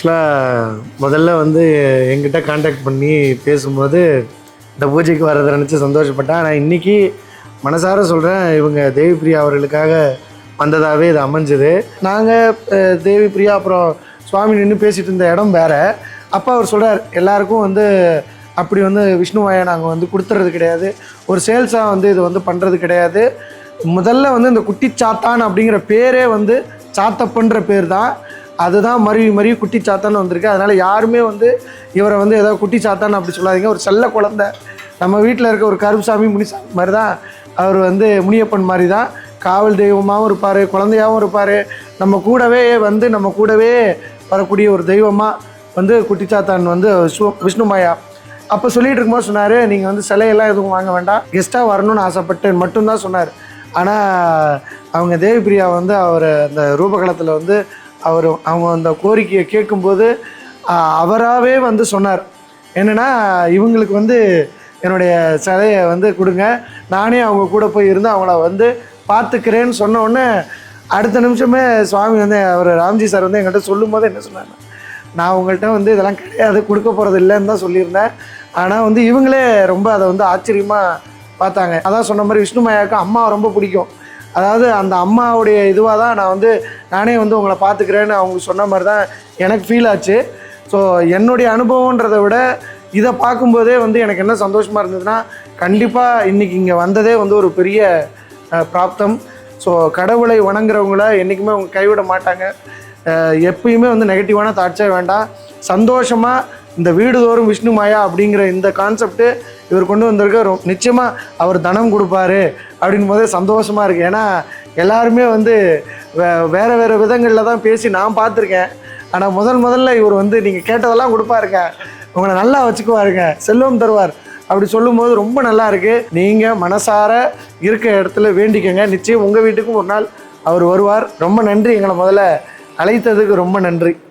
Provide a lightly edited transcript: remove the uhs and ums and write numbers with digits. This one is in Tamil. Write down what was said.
ஆக்சுவலாக முதல்ல வந்து என்கிட்ட காண்டாக்ட் பண்ணி பேசும்போது இந்த பூஜைக்கு வர்றதை நினச்சி சந்தோஷப்பட்டேன். ஆனால் இன்றைக்கி மனசார சொல்கிறேன், இவங்க தேவிப்பிரியா அவர்களுக்காக வந்ததாகவே இது அமைஞ்சுது. நாங்கள் தேவிப்பிரியா அப்புறம் சுவாமி நின்று பேசிகிட்டு இருந்த இடம் வேறு. அப்போ அவர் சொல்கிறார், எல்லாருக்கும் வந்து அப்படி வந்து விஷ்ணுவாயை நாங்கள் வந்து கொடுத்துறது கிடையாது, ஒரு சேல்ஸாக வந்து இது வந்து பண்ணுறது கிடையாது. முதல்ல வந்து இந்த குட்டி சாத்தான் அப்படிங்கிற பேரே வந்து சாத்தப்பன்ற பேர் தான். அதுதான் மருவி குட்டி சாத்தான்னு வந்திருக்கு. அதனால் யாருமே வந்து இவரை வந்து ஏதாவது குட்டி சாத்தான்னு அப்படி சொல்லாதீங்க. ஒரு செல்ல குழந்தை, நம்ம வீட்டில் இருக்க ஒரு கருப்புசாமி முனிசாமி மாதிரி தான் அவர் வந்து, முனியப்பன் மாதிரி தான். காவல் தெய்வமாகவும் இருப்பார், குழந்தையாகவும் இருப்பார். நம்ம கூடவே வரக்கூடிய ஒரு தெய்வமாக வந்து குட்டிச்சாத்தான் வந்து விஷ்ணுமாயா. அப்போ சொல்லிகிட்டு இருக்கும்போது சொன்னார், நீங்கள் வந்து சிலையெல்லாம் எதுவும் வாங்க வேண்டாம், கெஸ்ட்டாக வரணும்னு ஆசைப்பட்டேன் மட்டும்தான் சொன்னார். ஆனால் அவங்க தேவிப்பிரியா வந்து அவர் அந்த ரூபகலத்தில் வந்து அவங்க அந்த கோரிக்கையை கேட்கும்போது அவராகவே வந்து சொன்னார், என்னென்னா இவங்களுக்கு வந்து என்னுடைய சிலையை வந்து கொடுங்க, நானே அவங்க கூட போய் இருந்து அவங்கள வந்து பார்த்துக்கிறேன்னு சொன்னோடனே அடுத்த நிமிஷமே சுவாமி வந்து அவர் ராம்ஜி சார் வந்து எங்கள்கிட்ட சொல்லும் போது என்ன சொன்னாங்க, நான் உங்கள்கிட்ட வந்து இதெல்லாம் கிடையாது, கொடுக்க போகிறது இல்லைன்னு தான் சொல்லியிருந்தேன். ஆனால் வந்து இவங்களே ரொம்ப அதை வந்து ஆச்சரியமாக பார்த்தாங்க. அதான் சொன்ன மாதிரி விஷ்ணுமாயாவுக்கு அம்மா ரொம்ப பிடிக்கும். அதாவது அந்த அம்மாவுடைய இதுவாக தான் நானே வந்து உங்களை பார்த்துக்கிறேன்னு அவங்க சொன்ன மாதிரி தான் எனக்கு ஃபீல் ஆச்சு. ஸோ என்னுடைய அனுபவன்றதை விட இதை பார்க்கும்போதே வந்து எனக்கு என்ன சந்தோஷமாக இருந்ததுன்னா, கண்டிப்பாக இன்றைக்கி இங்கே வந்ததே வந்து ஒரு பெரிய பிராப்தம். ஸோ கடவுளை வணங்குறவங்கள என்றைக்குமே அவங்க கைவிட மாட்டாங்க. எப்பயுமே வந்து நெகட்டிவான தாட்ஸே வேண்டாம். சந்தோஷமாக இந்த வீடுதோறும் விஷ்ணுமாயா அப்படிங்கிற இந்த கான்செப்ட்டு இவர் கொண்டு வந்திருக்க நிச்சயமாக அவர் தனம் கொடுப்பாரு அப்படின் போதே சந்தோஷமாக இருக்குது. ஏன்னா எல்லாருமே வந்து வேறு விதங்களில் தான் பேசி நான் பார்த்துருக்கேன். ஆனால் முதல்ல இவர் வந்து நீங்கள் கேட்டதெல்லாம் கொடுப்பாருங்க, உங்களை நல்லா வச்சுக்குவாருங்க, செல்வம் தருவார் அப்படி சொல்லும்போது ரொம்ப நல்லா இருக்குது. நீங்கள் மனசார இருக்க இடத்துல வேண்டிக்கங்க, நிச்சயம் உங்கள் வீட்டுக்கும் ஒரு நாள் அவர் வருவார். ரொம்ப நன்றி, எங்களை முதல்ல அழைத்ததுக்கு ரொம்ப நன்றி.